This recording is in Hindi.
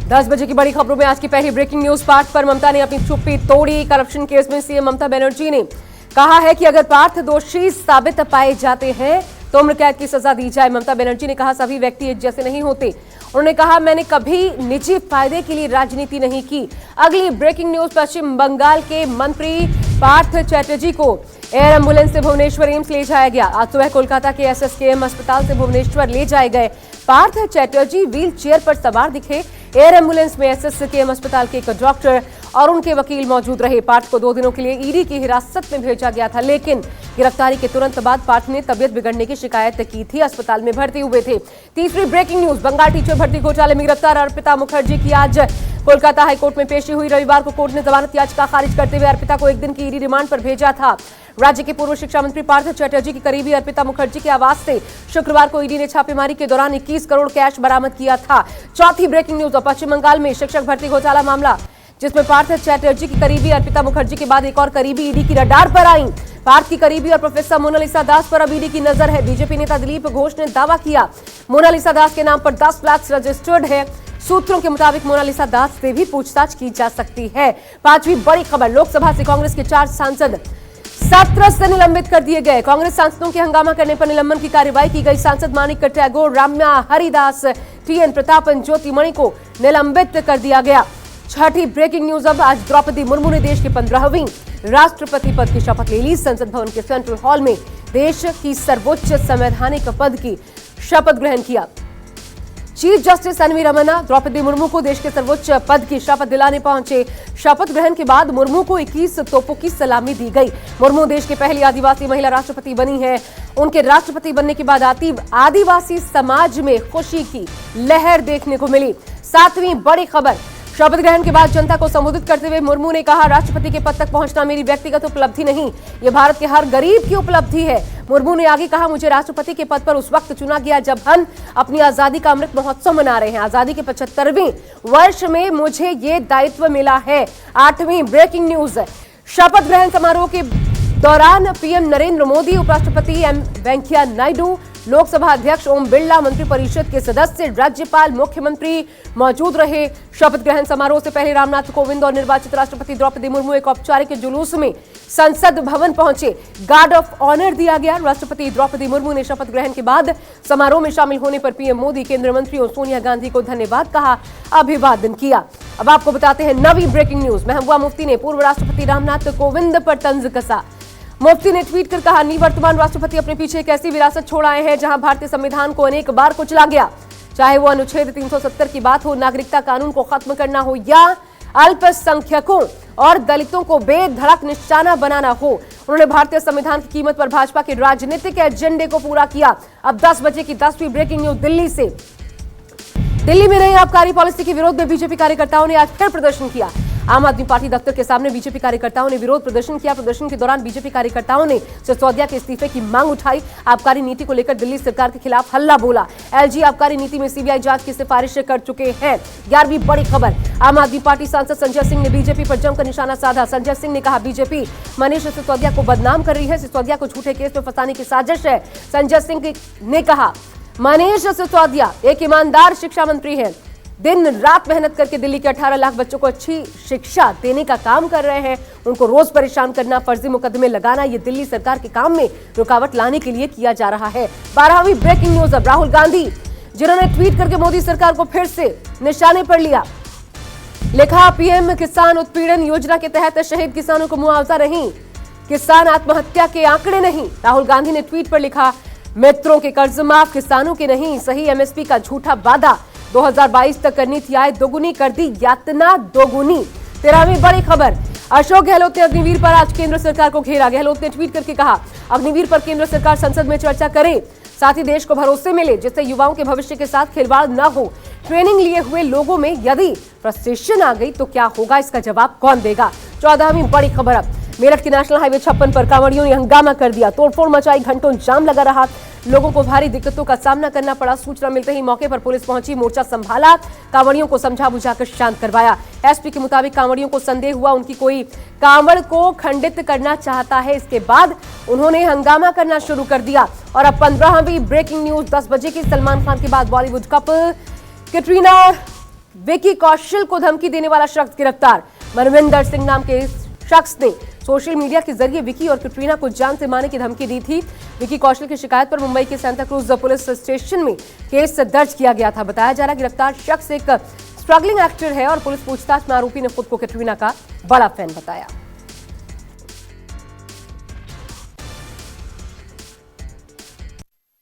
10 बजे की बड़ी खबरों में आज की पहली ब्रेकिंग न्यूज। पार्थ पर ममता ने अपनी चुप्पी तोड़ी। करप्शन केस में सीएम ममता बनर्जी ने कहा है कि अगर पार्थ दोषी साबित पाए जाते हैं तो उम्र कैद की सजा दी जाए। ममता बनर्जी ने कहा सभी व्यक्ति एक जैसे नहीं होते। उन्होंने कहा मैंने कभी निजी फायदे के लिए राजनीति नहीं की। अगली ब्रेकिंग न्यूज, पश्चिम बंगाल के मंत्री पार्थ चैटर्जी को एयर एम्बुलेंस से भुवनेश्वर एम्स ले जाया गया। आज सुबह कोलकाता के एसएसकेएम अस्पताल से भुवनेश्वर ले जाए गए। पार्थ चैटर्जी व्हील चेयर पर सवार दिखे। एयर एम्बुलेंस में एसएसकेएम अस्पताल के एक डॉक्टर और उनके वकील मौजूद रहे। पार्थ को 2 दिनों के लिए ईडी की हिरासत में भेजा गया था, लेकिन गिरफ्तारी के तुरंत बाद पार्थ ने तबियत बिगड़ने की शिकायत की थी। अस्पताल में भर्ती हुए थे। तीसरी ब्रेकिंग न्यूज, बंगाल टीचर भर्ती घोटाले में गिरफ्तार अर्पिता मुखर्जी की आज कोलकाता हाईकोर्ट में पेशी हुई। रविवार को कोर्ट ने जमानत याचिका खारिज करते हुए अर्पिता को 1 दिन की ईडी रिमांड पर भेजा था। राज्य के पूर्व शिक्षा मंत्री पार्थ चैटर्जी की करीबी अर्पिता मुखर्जी के आवास से शुक्रवार को ईडी ने छापेमारी के दौरान 21 करोड़ कैश बरामद किया था। चौथी ब्रेकिंग न्यूज, पश्चिम बंगाल में शिक्षक भर्ती घोटाला मामला, जिसमें पार्थ चैटर्जी की करीबी अर्पिता मुखर्जी के बाद एक और करीबी ईडी की रडार पर आई। पार्थ की करीबी और प्रोफेसर मोनालिसा दास पर अब ईडी की नजर है। बीजेपी नेता दिलीप घोष ने दावा किया मोनालिसा दास के नाम पर 10 फ्लैट्स रजिस्टर्ड है। सूत्रों के मुताबिक मोनालिसा दास से भी पूछताछ की जा सकती है। पांचवी बड़ी खबर, लोकसभा से कांग्रेस के 4 सांसद सत्र से निलंबित कर दिए गए। कांग्रेस सांसदों के हंगामा करने पर निलंबन की कार्रवाई की गई। सांसद मानिक टैगोर, राम्या हरिदास, टीएन प्रतापन, ज्योतिमणि को निलंबित कर दिया गया। छठी ब्रेकिंग न्यूज, अब आज द्रौपदी मुर्मू ने देश की 15वीं राष्ट्रपति पद की शपथ ले ली। संसद भवन के सेंट्रल हॉल में देश की सर्वोच्च संवैधानिक पद की शपथ ग्रहण किया। Chief justice NV Ramana Droupadi Murmu को देश के सर्वोच्च पद की शपथ दिलाने पहुंचे। शपथ ग्रहण के बाद मुर्मू को 21 तोपों की सलामी दी गई। मुर्मू देश की पहली आदिवासी महिला राष्ट्रपति बनी है। उनके राष्ट्रपति बनने के बाद आदिवासी समाज में खुशी की लहर देखने को मिली। 7वीं बड़ी खबर, शपथ ग्रहण के बाद जनता को संबोधित करते हुए मुर्मू ने कहा राष्ट्रपति के पद तक पहुंचना मेरी व्यक्तिगत उपलब्धि नहीं, ये भारत के हर गरीब की उपलब्धि है। मुर्मू ने आगे कहा मुझे राष्ट्रपति के पद पर उस वक्त चुना गया जब हम अपनी आजादी का अमृत महोत्सव मना रहे हैं। आजादी के 75वें वर्ष में मुझे ये दायित्व मिला है। 8वीं ब्रेकिंग न्यूज, शपथ ग्रहण समारोह के दौरान पीएम नरेंद्र मोदी, उपराष्ट्रपति एम वेंकैया नायडू, लोकसभा अध्यक्ष ओम बिरला, मंत्रिपरिषद के सदस्य, राज्यपाल, मुख्यमंत्री मौजूद रहे। शपथ ग्रहण समारोह से पहले रामनाथ कोविंद और निर्वाचित राष्ट्रपति द्रौपदी मुर्मू एक औपचारिक जुलूस में संसद भवन पहुंचे। गार्ड ऑफ ऑनर दिया गया। राष्ट्रपति द्रौपदी मुर्मू ने शपथ ग्रहण के बाद समारोह में शामिल होने पर पीएम मोदी, केंद्रीय मंत्रियों सोनिया गांधी को धन्यवाद कहा, अभिवादन किया। अब आपको बताते हैं नवी ब्रेकिंग न्यूज, महबूबा मुफ्ती ने पूर्व राष्ट्रपति रामनाथ कोविंद पर तंज कसा। मुफ्ती ने ट्वीट कर कहा निवर्तमान राष्ट्रपति अपने पीछे एक ऐसी विरासत छोड़ आए हैं जहां भारतीय संविधान को अनेक बार कुचला गया, चाहे वो अनुच्छेद 370 की बात हो, नागरिकता कानून को खत्म करना हो या अल्पसंख्यकों और दलितों को बेधड़क निशाना बनाना हो। उन्होंने भारतीय संविधान की कीमत पर भाजपा के राजनीतिक एजेंडे को पूरा किया। अब 10 बजे की 10वीं ब्रेकिंग न्यूज दिल्ली से। दिल्ली में नई आबकारी पॉलिसी के विरोध में बीजेपी कार्यकर्ताओं ने आज फिर प्रदर्शन किया। आम आदमी पार्टी दफ्तर के सामने बीजेपी कार्यकर्ताओं ने विरोध प्रदर्शन किया। प्रदर्शन के दौरान बीजेपी कार्यकर्ताओं ने सिसोदिया के इस्तीफे की मांग उठाई। आबकारी नीति को लेकर दिल्ली सरकार के खिलाफ हल्ला बोला। एलजी आबकारी नीति में सीबीआई जांच की सिफारिश कर चुके हैं। 11वीं बड़ी खबर, आम आदमी पार्टी सांसद संजय सिंह ने बीजेपी पर जमकर निशाना साधा। संजय सिंह ने कहा बीजेपी मनीष सिसोदिया को बदनाम कर रही है, सिसोदिया को झूठे केस में फंसाने की साजिश है। संजय सिंह ने कहा मनीष सिसोदिया एक ईमानदार शिक्षा मंत्री है, दिन रात मेहनत करके दिल्ली के 18 लाख बच्चों को अच्छी शिक्षा देने का काम कर रहे हैं। उनको रोज परेशान करना, फर्जी मुकदमे लगाना, ये दिल्ली सरकार के काम में रुकावट लाने के लिए किया जा रहा है। 12वीं ब्रेकिंग न्यूज, अब राहुल गांधी, जिन्होंने ट्वीट करके मोदी सरकार को फिर से निशाने पर लिया। लिखा पीएम किसान उत्पीड़न योजना के तहत शहीद किसानों को मुआवजा नहीं, किसान आत्महत्या के आंकड़े नहीं। राहुल गांधी ने ट्वीट पर लिखा मित्रों के कर्ज माफ, किसानों के नहीं, सही एमएसपी का झूठा वादा, 2022 तक करनी थी आय दोगुनी, कर दी यातना दोगुनी। 13वीं बड़ी खबर, अशोक गहलोत ने अग्निवीर पर आज केंद्र सरकार को घेरा। गहलोत ने ट्वीट करके कहा अग्निवीर पर केंद्र सरकार संसद में चर्चा करे, साथ ही देश को भरोसे मिले जिससे युवाओं के भविष्य के साथ खिलवाड़ न हो। ट्रेनिंग लिए हुए लोगों में यदि फ्रस्ट्रेशन आ गई तो क्या होगा, इसका जवाब कौन देगा। 14वीं बड़ी खबर, अब मेरठ के नेशनल हाईवे 56 पर कांवड़ियों ने हंगामा कर दिया, तोड़फोड़ मचाई, घंटों जाम लगा रहा, लोगों को भारी दिक्कतों का सामना करना पड़ा। सूचना मिलते ही मौके पर पुलिस पहुंची, मोर्चा संभाला, कांवड़ियों को समझा बुझाकर शांत करवाया। एसपी के मुताबिक कांवड़ियों को संदेह हुआ उनकी कोई कांवड़ को खंडित करना चाहता है, इसके बाद उन्होंने हंगामा करना शुरू कर दिया। और अब 15वीं ब्रेकिंग न्यूज 10 बजे की, सलमान खान के बाद बॉलीवुड कपल कैटरीना और विकी कौशल को धमकी देने वाला शख्स गिरफ्तार। मनविंदर सिंह नाम के शख्स ने सोशल मीडिया के जरिए विकी और कैटरीना को जान से मारने की धमकी दी थी। विकी कौशल की शिकायत पर मुंबई के सांता क्रूज पुलिस स्टेशन में केस दर्ज किया गया था। बताया जा रहा गिरफ्तार शख्स एक स्ट्रगलिंग एक्टर है और पुलिस पूछताछ में आरोपी ने खुद को कैटरीना का बड़ा फैन बताया।